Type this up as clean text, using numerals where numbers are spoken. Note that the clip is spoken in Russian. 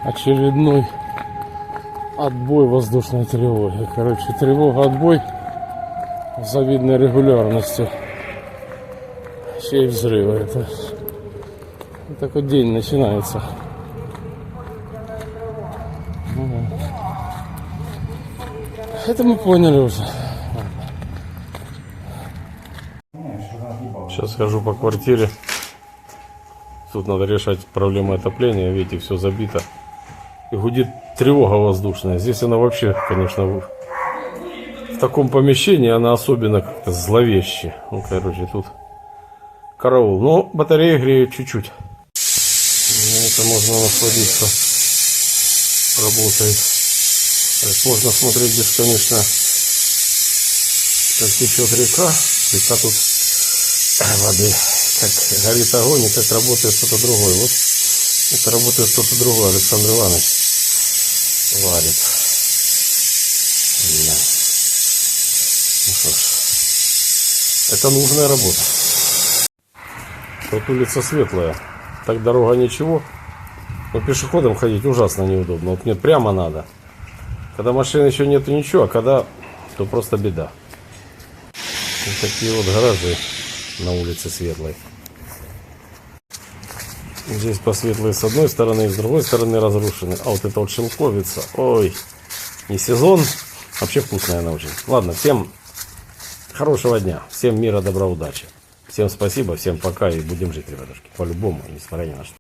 очередной отбой воздушной тревоги. Короче, тревога, отбой с завидной регулярностью. Еще и взрывы. Это такой день начинается. Это мы поняли уже. Сейчас хожу по квартире. Тут надо решать проблему отопления. Видите, все забито. И гудит тревога воздушная. Здесь она вообще, конечно, в таком помещении она особенно как-то зловеще. Ну, короче, тут караул. Но батареи греют чуть-чуть. Это можно насладиться работой. Можно смотреть бесконечно, как течет река. Река тут воды. Как горит огонь и как работает что-то другое. Вот это работает что-то другое. Александр Иванович варит. Да. Ну что ж, это нужная работа. Тут улица светлая. Так дорога ничего. Но пешеходам ходить ужасно неудобно. Вот мне прямо надо. Когда машин еще нету ничего, а когда, то просто беда. Вот такие вот гаражи на улице Светлой. Здесь по Светлой с одной стороны и с другой стороны разрушены. А вот это вот шелковица. Ой, не сезон. Вообще вкусная она очень. Ладно, всем хорошего дня. Всем мира, добра, удачи. Всем спасибо, всем пока и будем жить, ребятушки. По-любому, несмотря ни на что.